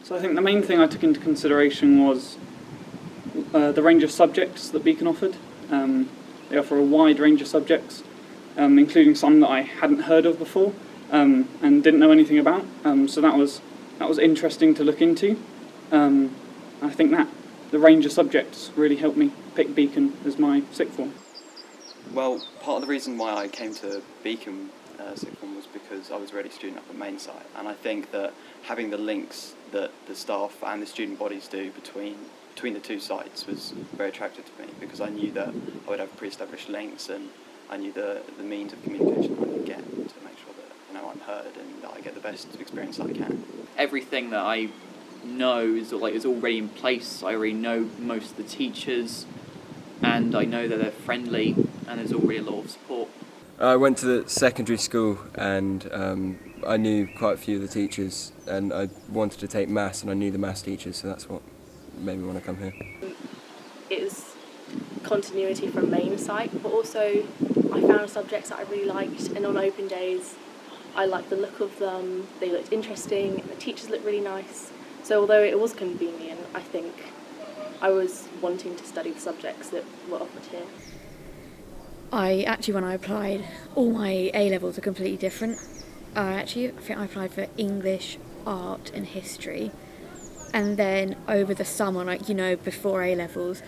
So I think the main thing I took into consideration was the range of subjects that Beacon offered. They offer a wide range of subjects, including some that I hadn't heard of before and didn't know anything about. So that was interesting to look into. I think that the range of subjects really helped me pick Beacon as my sixth form. Well, part of the reason why I came to Beacon sixth form was because I was already a student up at main site, and I think that having the links that the staff and the student bodies do between the two sites was very attractive to me, because I knew that I would have pre-established links, and I knew the means of communication that I could get to make sure that I'm heard and that I get the best experience I can. Everything that I know is already in place. I already know most of the teachers, and I know that they're friendly, and there's already a lot of support. I went to the secondary school, and I knew quite a few of the teachers, and I wanted to take maths, and I knew the maths teachers, so that's what made me want to come here. It was continuity from main site, but also I found subjects that I really liked, and on open days I liked the look of them. They looked interesting, and the teachers looked really nice. So although it was convenient, I think I was wanting to study the subjects that were offered here. When I applied, all my A-levels are completely different. I think I applied for English, art and history. And then over the summer, before A-levels,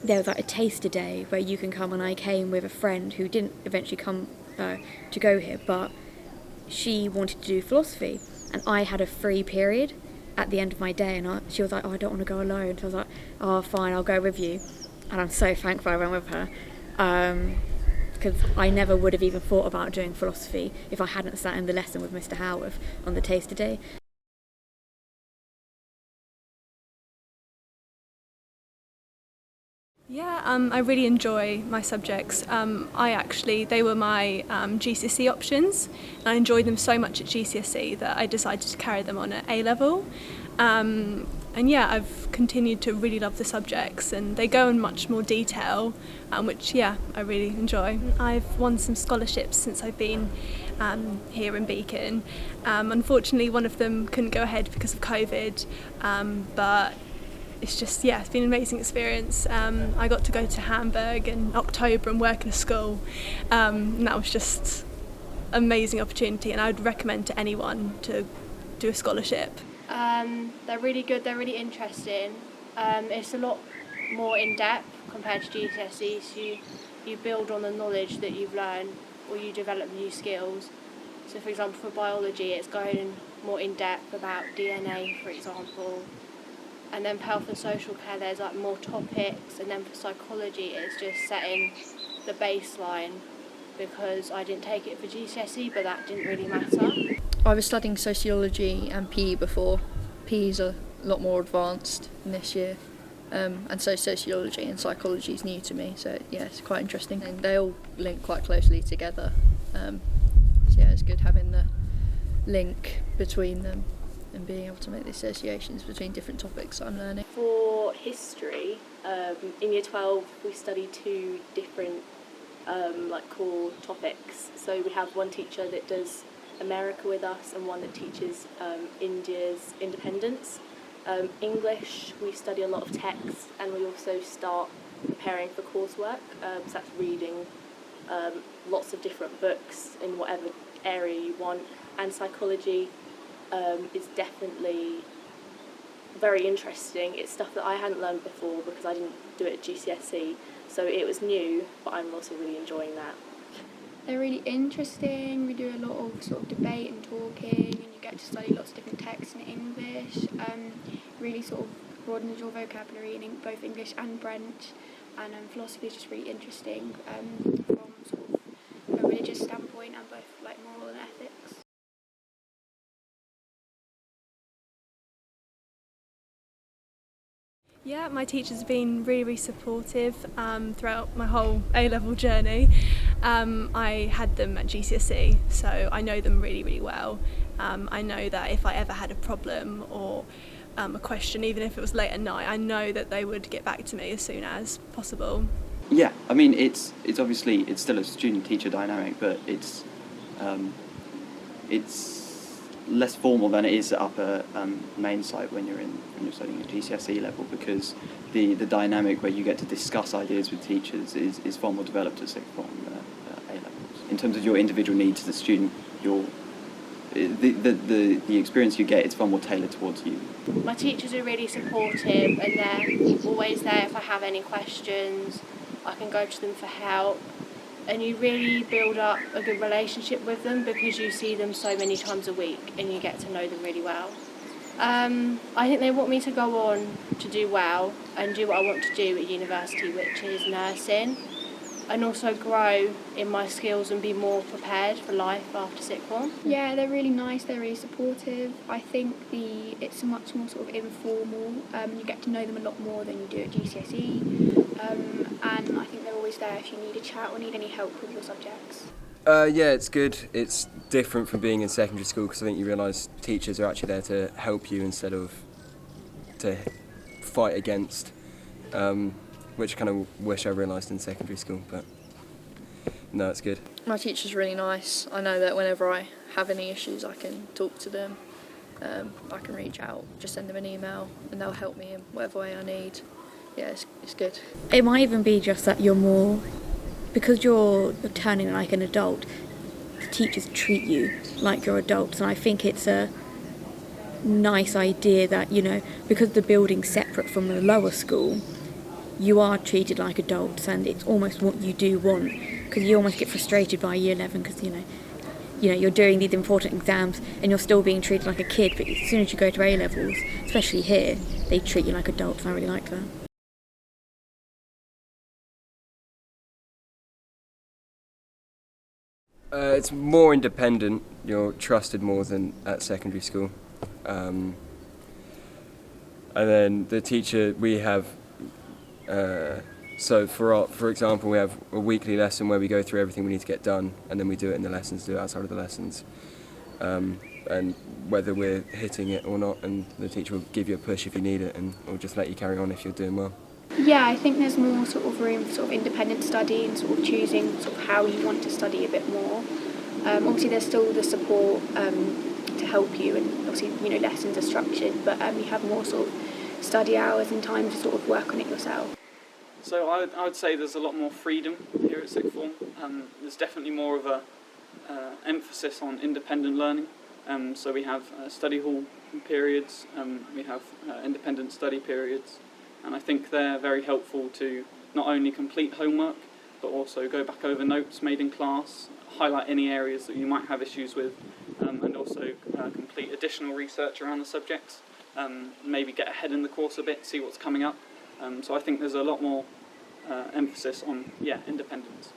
there was a taster day where you can come, and I came with a friend who didn't eventually come to go here, but she wanted to do philosophy. And I had a free period at the end of my day, and she was like, "Oh, I don't want to go alone." So I was like, "Oh, fine, I'll go with you." And I'm so thankful I went with her, because I never would have even thought about doing philosophy if I hadn't sat in the lesson with Mr. Howarth on the taster day. Yeah, I really enjoy my subjects. They were my GCSE options, and I enjoyed them so much at GCSE that I decided to carry them on at A-level. I've continued to really love the subjects, and they go in much more detail, which I really enjoy. I've won some scholarships since I've been here in Beacon. Unfortunately, one of them couldn't go ahead because of COVID, but it's been an amazing experience. I got to go to Hamburg in October and work in a school, and that was just an amazing opportunity, and I would recommend to anyone to do a scholarship. They're really good, they're really interesting. It's a lot more in-depth compared to GCSEs. You build on the knowledge that you've learned, or you develop new skills. So for example, for biology, it's going more in-depth about DNA, for example. And then for health and social care, there's more topics, and then for psychology, it's just setting the baseline, because I didn't take it for GCSE, but that didn't really matter. I was studying sociology and PE before. PE is a lot more advanced in this year, and so sociology and psychology is new to me, so it's quite interesting. And they all link quite closely together, it's good having the link between them and being able to make the associations between different topics I'm learning. For history, in Year 12 we study two different core topics. So we have one teacher that does America with us, and one that teaches India's independence. English, we study a lot of text, and we also start preparing for coursework, so that's reading lots of different books in whatever area you want. And psychology is definitely very interesting. It's stuff that I hadn't learned before because I didn't do it at GCSE, so it was new, but I'm also really enjoying that. They're really interesting. We do a lot of sort of debate and talking, and you get to study lots of different texts in English. Really sort of broadens your vocabulary in both English and French. And philosophy is just really interesting from sort of a religious standpoint, and both moral and ethics. Yeah, my teachers have been really, really supportive throughout my whole A-level journey. I had them at GCSE, so I know them really, really well. I know that if I ever had a problem or a question, even if it was late at night, I know that they would get back to me as soon as possible. Yeah, I mean, it's obviously, it's still a student-teacher dynamic, but it's less formal than it is at upper main site when you're studying at GCSE level, because the dynamic where you get to discuss ideas with teachers is far more developed at sixth form than at A levels. In terms of your individual needs as a student, the experience you get is far more tailored towards you. My teachers are really supportive, and they're always there if I have any questions. I can go to them for help, and you really build up a good relationship with them because you see them so many times a week and you get to know them really well. I think they want me to go on to do well and do what I want to do at university, which is nursing, and also grow in my skills and be more prepared for life after sixth form. Yeah, they're really nice, they're really supportive. I think it's much more sort of informal. You get to know them a lot more than you do at GCSE. And I think they're always there if you need a chat or need any help with your subjects. Yeah, it's good. It's different from being in secondary school because I think you realise teachers are actually there to help you instead of to fight against, which I kind of wish I realised in secondary school, but no, it's good. My teacher's really nice. I know that whenever I have any issues I can talk to them, I can reach out, just send them an email and they'll help me in whatever way I need. Yeah, it's good. It might even be just that you're more, because you're turning like an adult, the teachers treat you like you're adults, and I think it's a nice idea that, you know, because the building's separate from the lower school, you are treated like adults, and it's almost what you do want, because you almost get frustrated by year 11 because, you know, you're doing these important exams and you're still being treated like a kid, but as soon as you go to A levels, especially here, they treat you like adults, and I really like that. It's more independent. You're trusted more than at secondary school. And then the teacher, we have, so for example, we have a weekly lesson where we go through everything we need to get done, and then we do it in the lessons, do it outside of the lessons. And whether we're hitting it or not, and the teacher will give you a push if you need it, and or just let you carry on if you're doing well. Yeah, I think there's more sort of room for sort of independent study and sort of choosing sort of how you want to study a bit more. Obviously there's still the support to help you, and obviously, you know, lessons are structured, but you have more sort of study hours and time to sort of work on it yourself. So I would say there's a lot more freedom here at sixth form. There's definitely more of a emphasis on independent learning. So we have study hall periods, we have independent study periods, and I think they're very helpful to not only complete homework, but also go back over notes made in class, highlight any areas that you might have issues with, and also complete additional research around the subjects, maybe get ahead in the course a bit, see what's coming up. So I think there's a lot more emphasis on, independence.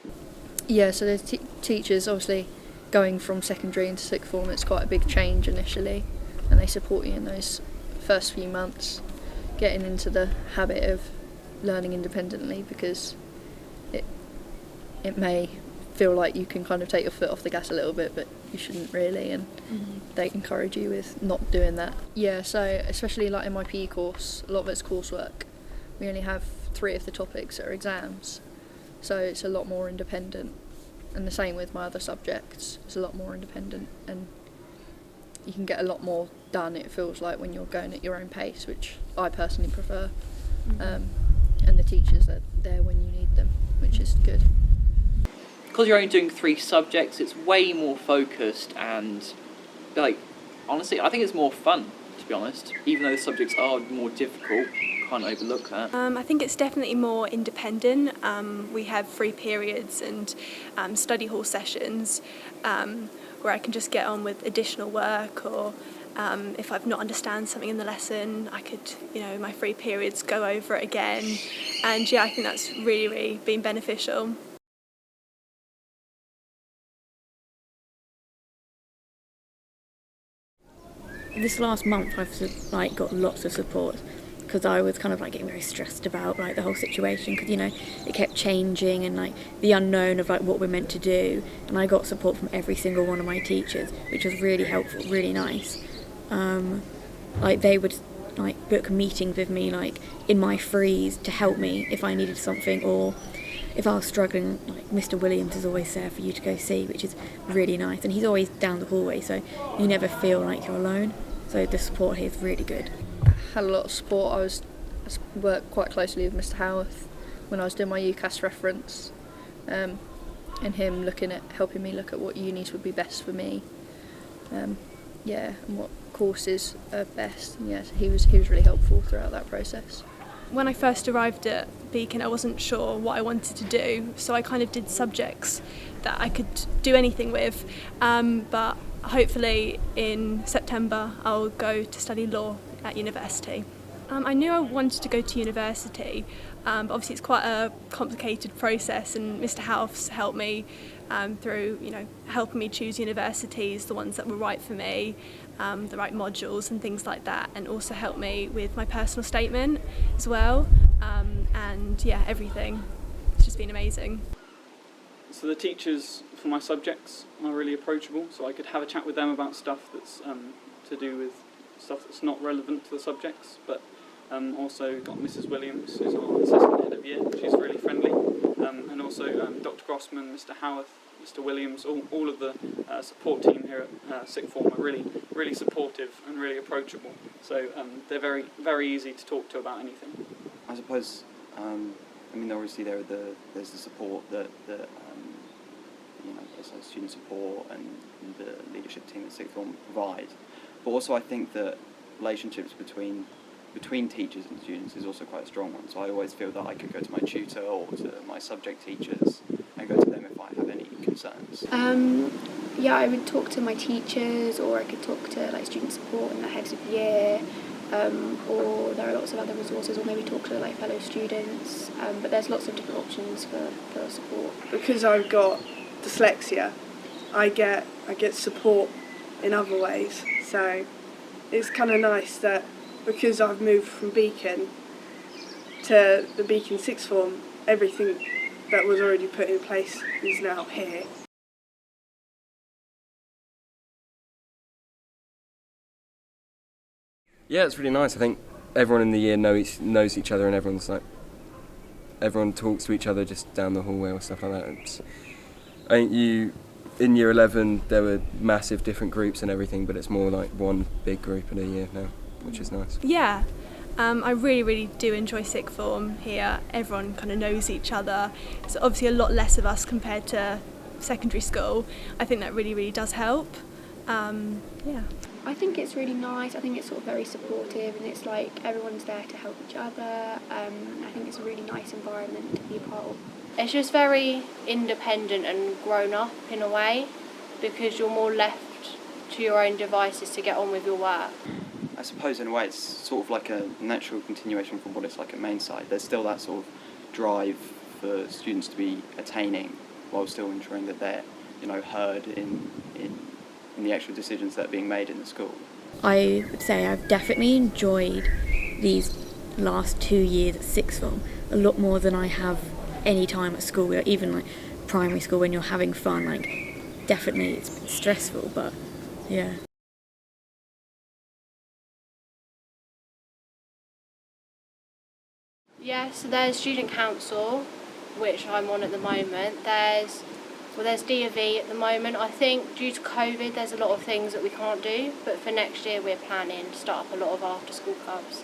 Yeah, so there's teachers, obviously, going from secondary into sixth form, it's quite a big change initially, and they support you in those first few months, getting into the habit of learning independently, because it may feel like you can kind of take your foot off the gas a little bit, but you shouldn't really, and they encourage you with not doing that. Yeah, so especially like in my PE course, a lot of it's coursework. We only have 3 of the topics that are exams, so it's a lot more independent. And the same with my other subjects, it's a lot more independent, and you can get a lot more done, it feels like, when you're going at your own pace, which I personally prefer. And the teachers are there when you need them, which is good. Because you're only doing 3 subjects, it's way more focused, and honestly, I think it's more fun, to be honest. Even though the subjects are more difficult, can't overlook that. I think it's definitely more independent. We have free periods and study hall sessions where I can just get on with additional work, or if I've not understand something in the lesson, I could, my free periods, go over it again. And I think that's really, really been beneficial. This last month I've got lots of support, because I was kind of getting very stressed about the whole situation, because it kept changing, and the unknown of what we're meant to do, and I got support from every single one of my teachers, which was really helpful, really nice. They would book meetings with me in my freeze to help me if I needed something, or if I was struggling, like Mr. Williams is always there for you to go see, which is really nice, and he's always down the hallway, so you never feel like you're alone. So the support here is really good. I had a lot of support. I worked quite closely with Mr. Howarth when I was doing my UCAS reference, and him helping me look at what unis would be best for me, and what courses are best. And yeah, he was really helpful throughout that process. When I first arrived at Beacon, I wasn't sure what I wanted to do, so I kind of did subjects that I could do anything with, but hopefully in September I'll go to study law at university. I knew I wanted to go to university, but obviously it's quite a complicated process, and Mr. House helped me through, helping me choose universities, the ones that were right for me, the right modules and things like that, and also helped me with my personal statement as well, and everything. It's just been amazing. So the teachers for my subjects are really approachable, so I could have a chat with them about stuff that's to do with stuff that's not relevant to the subjects, but also got Mrs. Williams, who's our assistant head of year. She's really friendly, and also Dr. Grossman, Mr. Howarth, Mr. Williams, all of the support team here at Sixth Form are really, really supportive and really approachable. So they're very, very easy to talk to about anything. I suppose, obviously there's the support that there's student support and the leadership team at Sixth Form provide. But also I think that relationships between teachers and students is also quite a strong one. So I always feel that I could go to my tutor or to my subject teachers and go to them if I have any concerns. I would talk to my teachers, or I could talk to student support and the heads of year, or there are lots of other resources, or maybe talk to fellow students. But there's lots of different options for support. Because I've got dyslexia, I get support in other ways. So it's kind of nice that because I've moved from Beacon to the Beacon Sixth Form, everything that was already put in place is now here. Yeah, it's really nice. I think everyone in the year knows each other, and everyone talks to each other just down the hallway or stuff like that. I think in year 11 there were massive different groups and everything, but it's more like one big group in a year now, which is nice. Yeah, I really, really do enjoy Sixth Form here. Everyone kind of knows each other. It's obviously a lot less of us compared to secondary school. I think that really, really does help. I think it's really nice. I think it's sort of very supportive, and it's everyone's there to help each other. I think it's a really nice environment to be a part of. It's just very independent and grown up in a way, because you're more left to your own devices to get on with your work. I suppose in a way it's sort of like a natural continuation from what it's like at Mainside. There's still that sort of drive for students to be attaining while still ensuring that they're heard in the actual decisions that are being made in the school. I would say I've definitely enjoyed these last 2 years at Sixth Form a lot more than I have any time at school, or even primary school when you're having fun. Definitely it's been stressful, but yeah. Yeah, so there's student council, which I'm on at the moment. There's D of E at the moment. I think due to COVID there's a lot of things that we can't do, but for next year we're planning to start up a lot of after school clubs.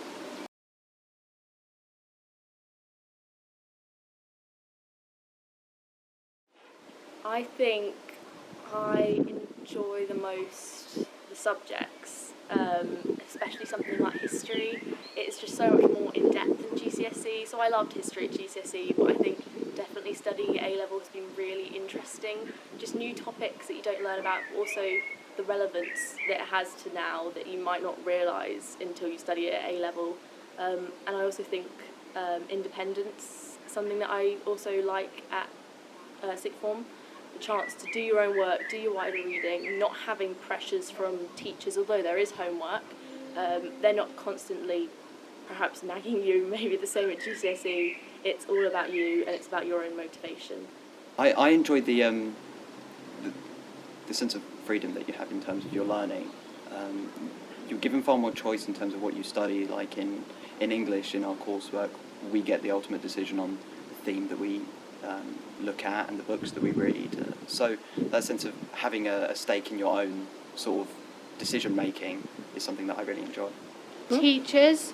I think I enjoy the most the subjects, especially something like history. It's just so much more in-depth than GCSE, so I loved history at GCSE, but I think definitely studying at A-level has been really interesting. Just new topics that you don't learn about, but also the relevance that it has to now that you might not realise until you study it at A-level. And I also think independence, something that I also like at Sixth Form. The chance to do your own work, do your wider reading, not having pressures from teachers, although there is homework. They're not constantly perhaps nagging you, maybe the same at GCSE. It's all about you, and it's about your own motivation. I enjoy the sense of freedom that you have in terms of your learning. You're given far more choice in terms of what you study. Like in English, in our coursework, we get the ultimate decision on the theme that we look at and the books that we read. So that sense of having a stake in your own sort of decision making is something that I really enjoy. Teachers,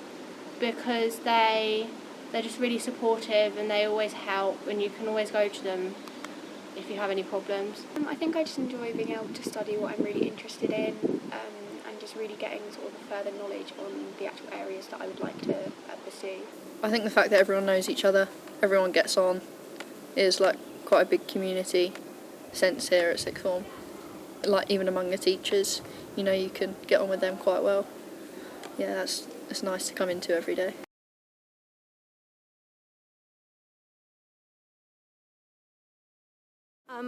because they're just really supportive and they always help, and you can always go to them if you have any problems. I think I just enjoy being able to study what I'm really interested in, and just really getting sort of further knowledge on the actual areas that I would like to pursue. I think the fact that everyone knows each other, everyone gets on, is like quite a big community sense here at sixth form. Like even among the teachers, you know, you can get on with them quite well. Yeah, that's nice to come into every day.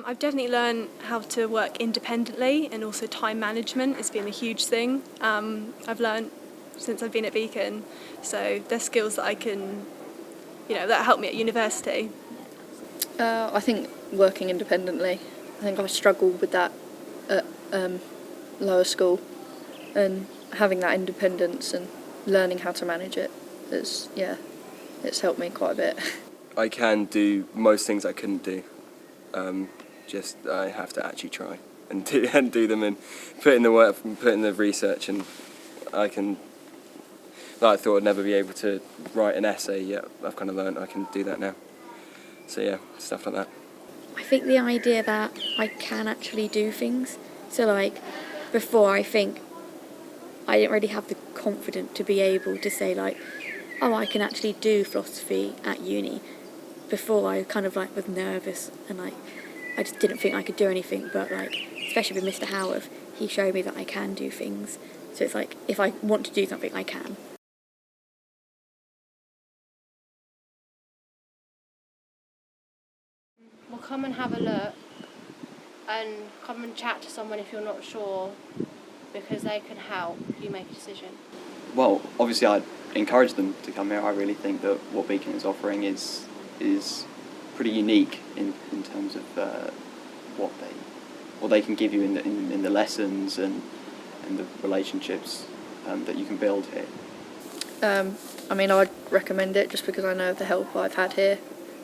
I've definitely learned how to work independently, and also time management has been a huge thing I've learned since I've been at Beacon. So they're skills that I can, that help me at university. I think working independently. I think I struggled with that at lower school, and having that independence and learning how to manage it it's helped me quite a bit. I can do most things I couldn't do. Just I have to actually try and do them and put in the work, put in the research, and I thought I'd never be able to write an essay. Yeah, I've kind of learned I can do that now. So yeah, stuff like that. I think the idea that I can actually do things. So like before, I think I didn't really have the confidence to be able to say like, oh, I can actually do philosophy at uni. Before I kind of like was nervous and like I just didn't think I could do anything, but like especially with Mr. Howarth, he showed me that I can do things. So it's like if I want to do something, I can. Well, come and have a look and come and chat to someone if you're not sure, because they can help you make a decision. Well, obviously I'd encourage them to come here. I really think that what Beacon is offering is pretty unique in terms of what they can give you in the lessons and the relationships that you can build here. I mean, I'd recommend it just because I know of the help I've had here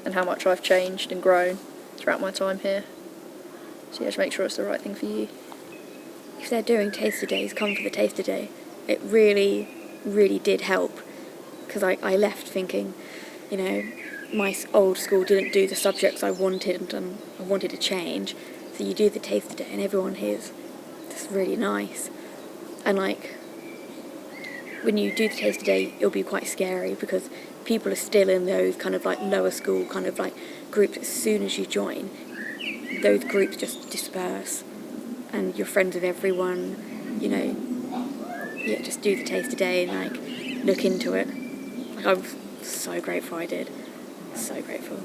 and how much I've changed and grown throughout my time here. So yeah, just make sure it's the right thing for you. If they're doing taster days, come for the taster day. It really, really did help, because I left thinking, my old school didn't do the subjects I wanted, and I wanted to change. So you do the taster day and everyone here's just really nice. And like, when you do the taster day, it'll be quite scary because people are still in those kind of like lower school kind of like groups. As soon as you join, those groups just disperse and you're friends with everyone, just do the taster day and like look into it. Like, I'm so grateful I did. So grateful.